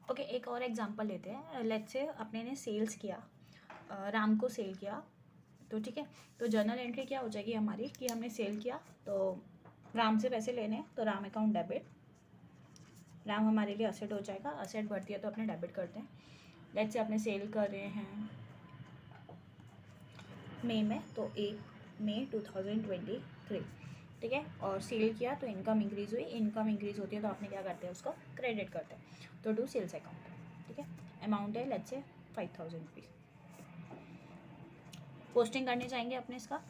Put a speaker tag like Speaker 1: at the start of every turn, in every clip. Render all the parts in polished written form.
Speaker 1: Okay, एक और example लेते हैं। लेट्स से अपने ने सेल्स किया, राम को सेल किया, तो ठीक है, तो जर्नल एंट्री क्या हो जाएगी हमारी कि हमने सेल किया तो राम से पैसे लेने हैं, तो राम अकाउंट डेबिट, राम हमारे लिए असेट हो जाएगा, असेट बढ़ती है तो अपने डेबिट करते हैं। लेट्स से अपने सेल कर रहे हैं मई में, तो 1 मई 2023, ठीक है, और सेल किया तो इनकम इंक्रीज़ हुई, इनकम इंक्रीज़ होती है तो आपने क्या करते हैं उसको क्रेडिट करते हैं, तो डू सेल्स अकाउंट, ठीक है। अमाउंट है लेट्स से 5000 रुपीज़। पोस्टिंग करने जाएंगे अपने इसका,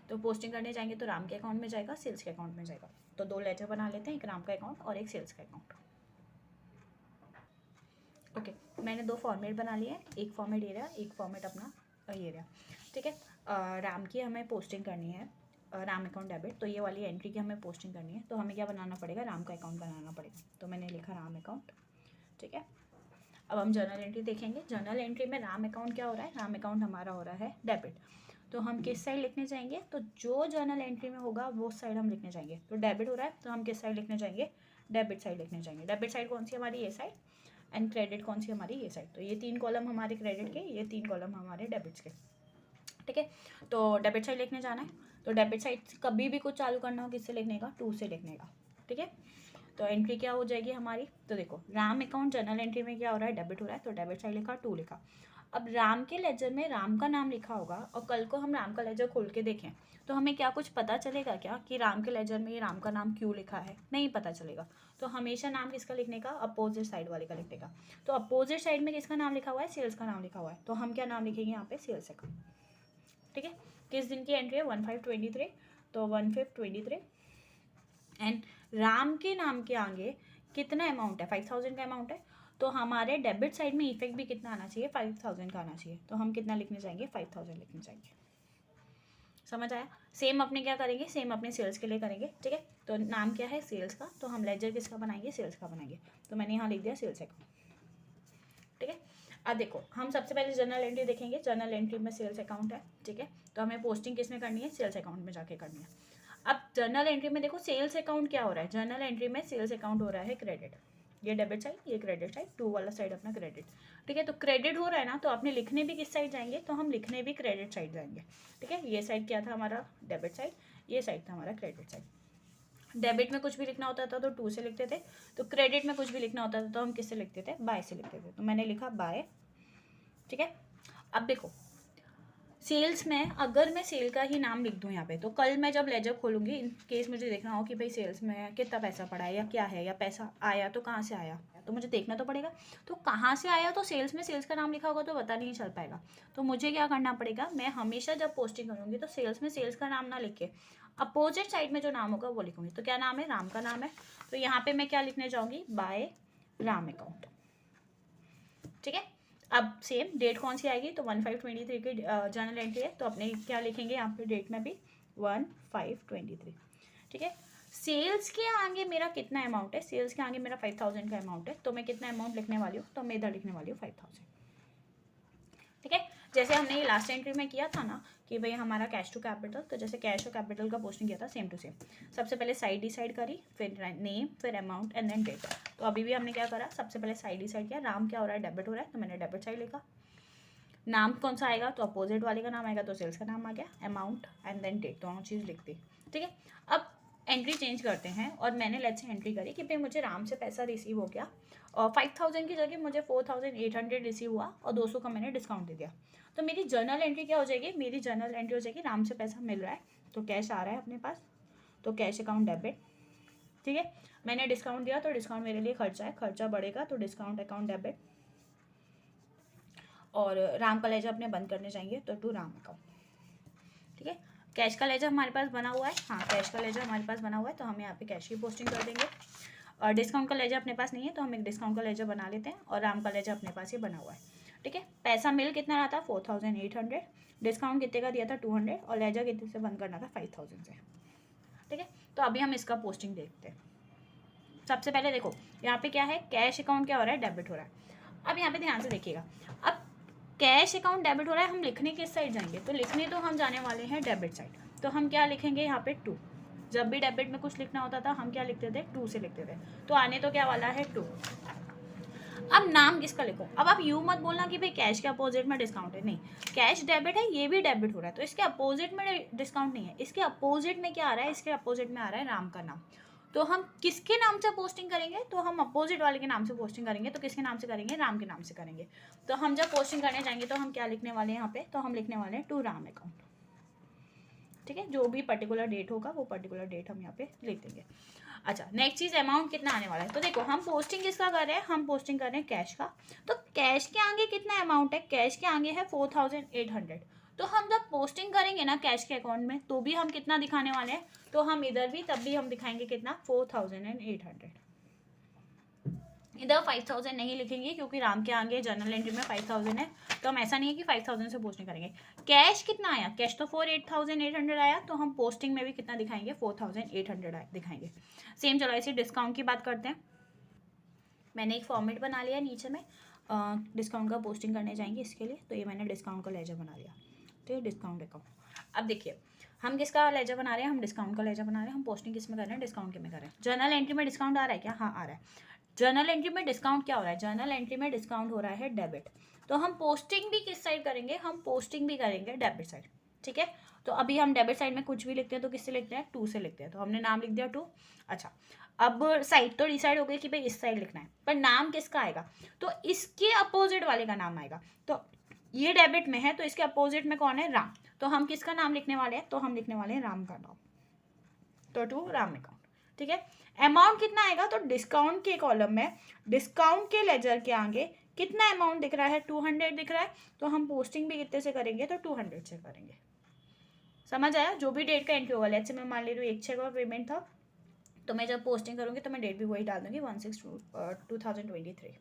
Speaker 1: तो पोस्टिंग करने जाएंगे तो राम के अकाउंट में जाएगा, सेल्स के अकाउंट में जाएगा, तो 2 लेटर बना लेते हैं, एक राम का अकाउंट और एक सेल्स का अकाउंट। ओके, मैंने 2 फॉर्मेट बना लिए हैं, एक फॉर्मेट ये रहा, एक फॉर्मेट अपना ये रहा, ठीक है। राम की हमें पोस्टिंग करनी है, राम अकाउंट डेबिट, तो ये वाली एंट्री की हमें पोस्टिंग करनी है, तो हमें क्या बनाना पड़ेगा, राम का अकाउंट बनाना पड़ेगा, तो मैंने लिखा राम अकाउंट, ठीक है। अब हम जर्नल एंट्री देखेंगे। जर्नल एंट्री में राम अकाउंट क्या हो रहा है, राम अकाउंट हमारा हो रहा है डेबिट, तो हम किस साइड लिखने जाएंगे, तो जो जर्नल एंट्री में होगा वो साइड हम लिखने जाएंगे, तो डेबिट हो रहा है तो हम किस साइड लिखने जाएंगे, डेबिट साइड लिखने जाएंगे। डेबिट साइड कौन सी हमारी, ये साइड, एंड क्रेडिट कौन सी हमारी, ये साइड, तो ये 3 कॉलम हमारे क्रेडिट के, ये 3 कॉलम हमारे डेबिट्स के, ठीक है। तो डेबिट साइड लिखने जाना है, तो डेबिट साइड कभी भी कुछ चालू करना हो किससे लिखने का, 2 से लिखने का, ठीक है। तो एंट्री क्या हो जाएगी हमारी, तो देखो राम अकाउंट जर्नल एंट्री में क्या हो रहा है, डेबिट हो रहा है, तो डेबिट साइड लिखा, 2 लिखा। अब राम के लेजर में राम का नाम लिखा होगा और कल को हम राम का लेजर खोल के देखें तो हमें क्या कुछ पता चलेगा क्या कि राम के लेजर में ये राम का नाम क्यों लिखा है, नहीं पता चलेगा। तो हमेशा नाम किसका लिखने का, अपोजिट साइड वाले का लिखने का। तो अपोजिट साइड में किसका नाम लिखा हुआ है, सेल्स का नाम लिखा हुआ है, तो हम क्या नाम लिखेंगे यहाँ पे, सेल्स अकाउंट, ठीक है। किस दिन की एंट्री है, 1523, तो 1523, एंड राम के नाम के आगे कितना अमाउंट है, 5000 का अमाउंट है, तो हमारे डेबिट साइड में इफेक्ट भी कितना आना चाहिए, 5000 का आना चाहिए, तो हम कितना लिखने जाएंगे, 5000 लिखने जाएंगे। समझ आया। सेम अपने क्या करेंगे, सेम अपने सेल्स के लिए करेंगे, ठीक है। तो नाम क्या है, सेल्स का, तो हम लेजर किसका बनाएंगे, सेल्स का बनाएंगे, तो मैंने यहाँ लिख दिया सेल्स अकाउंट, ठीक है। अब देखो हम सबसे पहले जर्नल एंट्री देखेंगे। जर्नल एंट्री में सेल्स अकाउंट है, ठीक है, तो हमें पोस्टिंग किस में करनी है, सेल्स अकाउंट में जाके करनी है। अब जर्नल एंट्री में देखो सेल्स अकाउंट क्या हो रहा है, जर्नल एंट्री में सेल्स अकाउंट हो रहा है क्रेडिट, ये डेबिट साइड, ये क्रेडिट साइड, 2 वाला साइड अपना क्रेडिट, ठीक है। तो क्रेडिट हो रहा है ना, तो आपने लिखने भी किस साइड जाएंगे, तो हम लिखने भी क्रेडिट साइड जाएंगे, ठीक है। ये साइड क्या था हमारा, डेबिट साइड, ये साइड था हमारा क्रेडिट साइड। डेबिट में कुछ भी लिखना होता था तो 2 से लिखते थे, तो क्रेडिट में कुछ भी लिखना होता था तो हम किससे लिखते थे, बाय से लिखते थे, तो मैंने लिखा बाय, ठीक है। अब देखो सेल्स में अगर मैं सेल का ही नाम लिख दूं यहाँ पे, तो कल मैं जब लेजर खोलूंगी, इन केस मुझे देखना हो कि भाई सेल्स में कितना पैसा पड़ा है या क्या है, या पैसा आया तो कहाँ से आया, तो मुझे देखना तो पड़ेगा, तो कहाँ से आया, तो सेल्स में सेल्स का नाम लिखा होगा तो पता नहीं चल पाएगा, तो मुझे क्या करना पड़ेगा, मैं हमेशा जब पोस्टिंग करूँगी तो सेल्स में सेल्स का नाम ना लिख के अपोजिट साइड में जो नाम होगा वो लिखूंगी। तो क्या नाम है, राम का नाम है, तो यहाँ पे मैं क्या लिखने जाऊँगी, बाय राम अकाउंट, ठीक है। अब सेम डेट कौन सी आएगी, तो 1523 की जर्नल एंट्री है, तो अपने क्या लिखेंगे यहाँ पे डेट में भी 1523, ठीक है। सेल्स के आगे मेरा कितना अमाउंट है, सेल्स के आगे मेरा 5000 का अमाउंट है, तो मैं कितना अमाउंट लिखने वाली हूँ, तो मैं इधर लिखने वाली हूँ 5000, ठीक है। जैसे हमने ये लास्ट एंट्री में किया था ना कि भाई हमारा कैश टू कैपिटल, तो जैसे कैश टू कैपिटल का पोस्टिंग किया था सेम टू सेम, सबसे पहले साइड डिसाइड करी, फिर नेम, फिर अमाउंट एंड देन डेट। तो अभी भी हमने क्या करा, सबसे पहले साइड डिसाइड किया, राम क्या हो रहा है, डेबिट हो रहा है, तो मैंने डेबिट साइड लिखा। नाम कौन सा आएगा, तो अपोजिट वाले का नाम आएगा, तो सेल्स का नाम आ गया, अमाउंट एंड देन डेट, दोनों चीज़ लिख दी, ठीक है। अब एंट्री चेंज करते हैं, और मैंने लेट्स से एंट्री करी कि भाई मुझे राम से पैसा रिसीव हो गया और 5000 की जगह मुझे 4800 रिसीव हुआ और 200 का मैंने डिस्काउंट दे दिया, तो मेरी जर्नल एंट्री क्या हो जाएगी, मेरी जर्नल एंट्री हो जाएगी राम से पैसा मिल रहा है तो कैश आ रहा है अपने पास, तो कैश अकाउंट डेबिट, ठीक है। मैंने डिस्काउंट दिया तो डिस्काउंट मेरे लिए खर्चा है, खर्चा बढ़ेगा तो डिस्काउंट अकाउंट डेबिट, और राम का लेजर अपने बंद करने जाएंगे तो टू राम अकाउंट, ठीक है। कैश का लेजर हमारे पास बना हुआ है, हाँ कैश का लेजर हमारे पास बना हुआ है, तो हम यहाँ पे कैश की पोस्टिंग कर देंगे। और डिस्काउंट का लेजर अपने पास नहीं है तो हम एक डिस्काउंट का लेजर बना लेते हैं, और राम का लेजर अपने पास ही बना हुआ है, ठीक है। पैसा मिल कितना रहा था, 4800, डिस्काउंट कितने का दिया था, 200, और लेजर कितने से बंद करना था, 5000 से, ठीक है। तो अभी हम इसका पोस्टिंग देखते हैं। सबसे पहले देखो यहाँ पे क्या है, कैश अकाउंट क्या हो रहा है, डेबिट हो रहा है। अब यहाँ पे ध्यान से देखिएगा, अब कैश अकाउंट डेबिट हो रहा है, हम लिखने किस साइड जाएंगे, तो लिखने तो हम जाने वाले हैं डेबिट साइड, तो हम क्या लिखेंगे यहाँ पे 2, जब भी डेबिट में कुछ लिखना होता था हम क्या लिखते थे, 2 से लिखते थे, तो आने तो क्या वाला है 2। अब अब नाम किसका लिखूं? अब आप यूँ मत बोलना कि भाई कैश के अपोजिट में डिस्काउंट है, नहीं, कैश डेबिट है, ये भी डेबिट हो रहा है, तो इसके अपोजिट में डिस्काउंट नहीं है, इसके अपोजिट में क्या आ रहा है, इसके अपोजिट में आ रहा है राम का नाम। तो हम किसके नाम से पोस्टिंग करेंगे? तो हम अपोजिट वाले के नाम से पोस्टिंग करेंगे, तो किसके नाम से करेंगे? राम के नाम से करेंगे। तो हम जब पोस्टिंग करने जाएंगे तो हम क्या लिखने वाले हैं यहाँ पे? तो हम लिखने वाले हैं टू राम अकाउंट, ठीक है, जो भी पर्टिकुलर डेट होगा वो पर्टिकुलर डेट हम यहाँ पे लिख देंगे। अच्छा, नेक्स्ट चीज़ अमाउंट कितना आने वाला है। तो देखो हम पोस्टिंग किसका कर रहे हैं? हम पोस्टिंग कर रहे हैं कैश का। तो कैश के आगे कितना अमाउंट है? कैश के आगे है 4800। तो हम जब पोस्टिंग करेंगे ना कैश के अकाउंट में, तो भी हम कितना दिखाने वाले हैं? तो हम इधर भी तब भी हम दिखाएंगे कितना? 4800। इधर 5000 नहीं लिखेंगे क्योंकि राम के आगे जर्नल एंट्री में 5000 है, तो हम ऐसा नहीं है कि 5000 से पोस्टिंग करेंगे। कैश कितना आया? कैश तो 4800 आया, तो हम पोस्टिंग में भी कितना दिखाएंगे? 4800 दिखाएंगे। सेम, चलो ऐसे डिस्काउंट की बात करते हैं। मैंने एक फॉर्मेट बना लिया नीचे में, डिस्काउंट का पोस्टिंग करने जाएंगे इसके लिए, तो ये मैंने डिस्काउंट का लेजर बना लिया, तो ये डिस्काउंट अकाउंट। अब देखिए हम किसका लेजर बना रहे हैं? हम डिस्काउंट का लेजर बना रहे हैं। हम पोस्टिंग किस में कर रहे हैं? डिस्काउंट के में कर रहे हैं। जर्नल एंट्री में डिस्काउंट आ रहा है क्या? हाँ आ रहा है। जर्नल एंट्री में डिस्काउंट क्या हो रहा है? जर्नल एंट्री में डिस्काउंट हो रहा है डेबिट। तो हम पोस्टिंग भी किस साइड करेंगे? हम पोस्टिंग भी करेंगे डेबिट साइड, ठीक है। तो अभी हम डेबिट साइड में कुछ भी लिखते हैं तो किससे लिखते हैं? टू से लिखते हैं, तो हमने नाम लिख दिया टू। अच्छा, अब साइड तो डिसाइड हो गई कि भाई इस साइड लिखना है, पर नाम किसका आएगा? तो इसके अपोजिट वाले का नाम आएगा। तो ये डेबिट में है, तो इसके अपोजिट में कौन है? राम। तो हम किसका नाम लिखने वाले हैं? तो हम लिखने वाले हैं राम का नाम, तो टू राम अकाउंट, ठीक है। अमाउंट कितना आएगा? तो डिस्काउंट के कॉलम में, डिस्काउंट के लेजर के आगे कितना अमाउंट दिख रहा है? 200 दिख रहा है, तो हम पोस्टिंग भी कितने से करेंगे? तो 200 से करेंगे। समझ आया? जो भी डेट का एंट्री होगा, लेट्स से मैं मान ले रही हूँ 1/6 का पेमेंट था, तो मैं जब पोस्टिंग करूँगी तो मैं डेट भी वही डाल दूँगी 1/6/2023।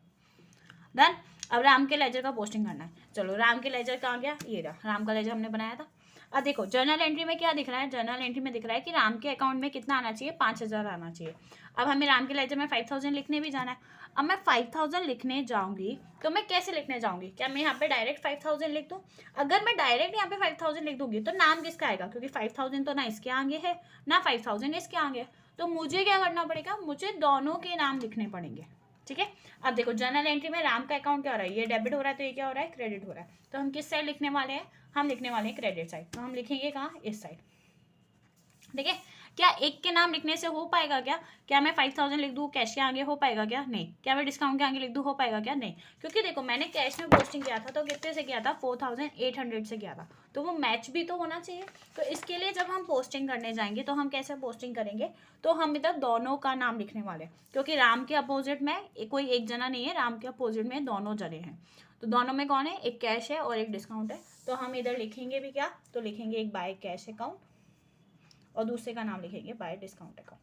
Speaker 1: डन। अब राम के लेजर का पोस्टिंग करना है। चलो राम के लेजर कहाँ गया? ये रहा, राम का लेजर हमने बनाया था। अब देखो जर्नल एंट्री में क्या दिख रहा है? जर्नल एंट्री में दिख रहा है कि राम के अकाउंट में कितना आना चाहिए? 5000 आना चाहिए। अब हमें राम के लेजर में 5000 लिखने भी जाना है। अब मैं 5000 लिखने जाऊंगी तो मैं कैसे लिखने जाऊंगी? क्या मैं यहाँ पे डायरेक्ट 5000 लिख दूँ? अगर मैं डायरेक्ट यहाँ पे 5000 लिख दूंगी तो नाम किसका आएगा? क्योंकि 5000 तो ना इसके आगे है ना 5000 इसके आगे है, तो मुझे क्या करना पड़ेगा? मुझे दोनों के नाम लिखने पड़ेंगे, ठीक है। अब देखो जर्नल एंट्री में राम का अकाउंट क्या हो रहा है? ये डेबिट हो रहा है, तो ये क्या हो रहा है? क्रेडिट हो रहा है। तो हम किस साइड लिखने वाले हैं? हम लिखने वाले हैं क्रेडिट साइड। तो हम लिखेंगे कहाँ? इस साइड, ठीक है। क्या एक के नाम लिखने से हो पाएगा क्या? क्या मैं 5000 लिख दूँ कैश के आगे? हो पाएगा क्या? नहीं। क्या मैं डिस्काउंट के आगे लिख दूँ? हो पाएगा क्या? नहीं, क्योंकि देखो मैंने कैश में पोस्टिंग किया था तो कितने से किया था? 4800 से किया था, तो वो मैच भी तो होना चाहिए। तो इसके लिए जब हम पोस्टिंग करने जाएंगे तो हम कैसे पोस्टिंग करेंगे? तो हम इधर दोनों का नाम लिखने वाले हैं, क्योंकि राम के अपोजिट में कोई एक जना नहीं है, राम के अपोजिट में दोनों जने हैं। तो दोनों में कौन है? एक कैश है और एक डिस्काउंट है। तो हम इधर लिखेंगे भी क्या? तो लिखेंगे एक बाय कैश अकाउंट और दूसरे का नाम लिखेंगे बाय डिस्काउंट अकाउंट।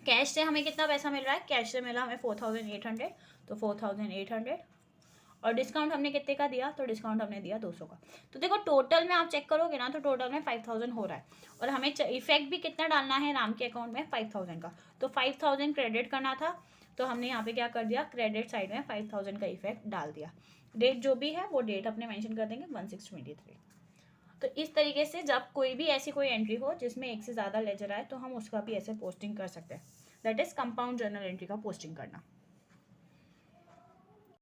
Speaker 1: कैश से हमें कितना पैसा मिल रहा है? कैश से मिला हमें 4800, तो 4800। और डिस्काउंट हमने कितने का दिया? तो डिस्काउंट हमने दिया 200 का। तो देखो टोटल में आप चेक करोगे ना, तो टोटल में 5000 हो रहा है, और हमें इफेक्ट भी कितना डालना है राम के अकाउंट में? 5000 का। तो 5000 क्रेडिट करना था, तो हमने यहाँ पे क्या कर दिया? क्रेडिट साइड में 5000 का इफेक्ट डाल दिया। डेट जो भी है वो डेट अपने मेंशन कर देंगे 1623। तो इस तरीके से जब कोई भी ऐसी कोई एंट्री हो जिसमें एक से ज़्यादा लेजर आए तो हम उसका भी ऐसे पोस्टिंग कर सकते हैं। That is compound journal entry का पोस्टिंग करना।